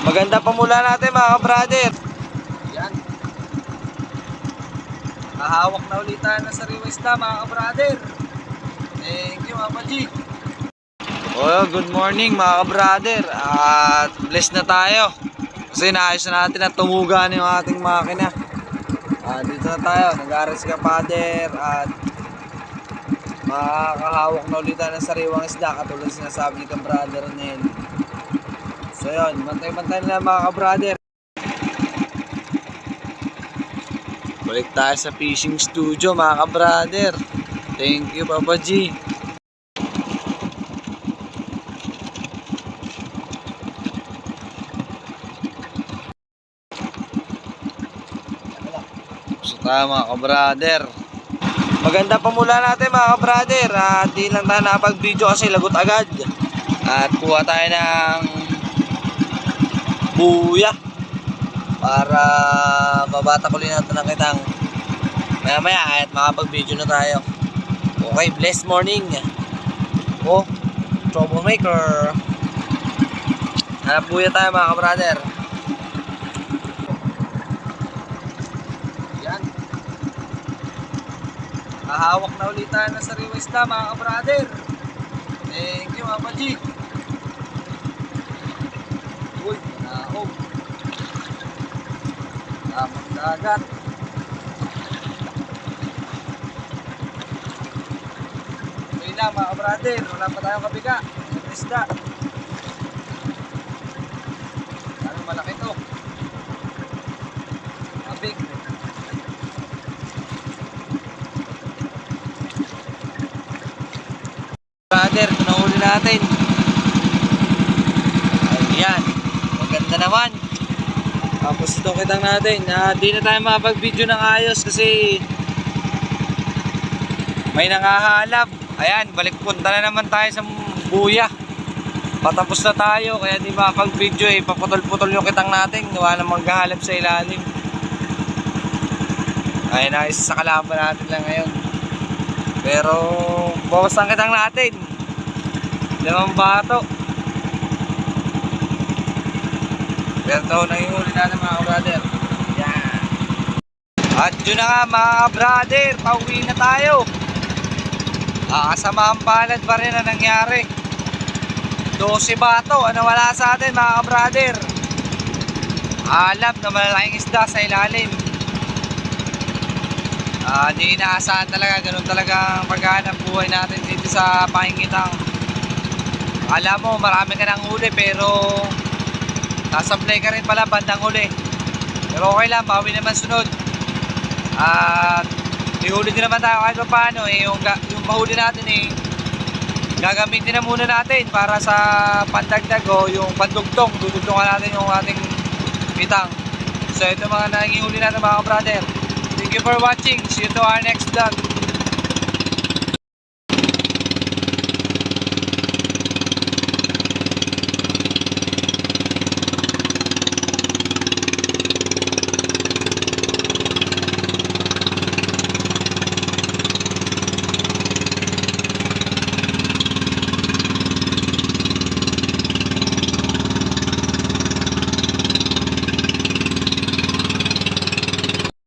Maganda pamula natin mga brother. Yan. Hahawak na ulit tayo ng sariwa isda mga brother. Thank you mga G. Oh, good morning mga brother. At bless na tayo. Kasi naayos na natin at tumuga na yung ating makina. Dito na tayo, nag-aris ka father. At makakahawak na ulit tayo ng sariwang isda katulad sinasabi ni ka-brother Nel. So yun, bantay-bantay na mga ka-brother. Balik tayo sa fishing studio mga ka-brother. Thank you Papa G. So tayo mga ka-brother. Maganda pamula natin mga ka-brother. Di lang tayo nakapag-video kasi lagot agad. At kuha tayo ng buya para mabata ko rin natin ng kitang maya at makapag-video na tayo. Okay, blessed morning. Oh, troublemaker. Hanap buya tayo mga ka-brother. Yan. Hahawak na ulit tayo ng sariwa isda mga ka-brother. Thank you Mama G. Uy, nanaog. Tamang dagat. Okay na mga ka-brother, wala pa tayong kabiga. Isda. Anong malaki to? Mabig. Brother, ito na huli natin. Ayan, maganda naman. Tapos itong kitang natin. Di na tayo makapag-video ng ayos kasi may nangahalap. Ayan, balik punta na naman tayo sa buya. Patapos na tayo kaya di makapag-video eh. Paputol-putol yung kitang natin. Gawa na maghahalap sa ilalim. Ayan na, isa sa kalaban natin lang ngayon. Pero bawas ang kitang natin. 5 bato. Pero ito na yung huli natin mga brother. Yan. At yun na nga mga brother, pauwi na tayo. Kasama ang palad pa rin na nangyari. 12 bato ang nawala sa atin mga brother. Alam na malalaking isda sa ilalim. Di inaasahan talaga, ganun talaga ang paghahanap buhay natin dito sa Pahingitang. Alam mo marami ka ng huli pero sasablay ka rin pala bandang huli. Pero okay lang, bawi naman sunod. At ihuli din naman tayo kahit paano yung mahuli natin gagamitin na muna natin para sa pandagdag o yung pandugtong. Dudugtungan natin yung ating bitang. So ito mga nanging huli natin mga brother. Thank you for watching. See you to our next vlog.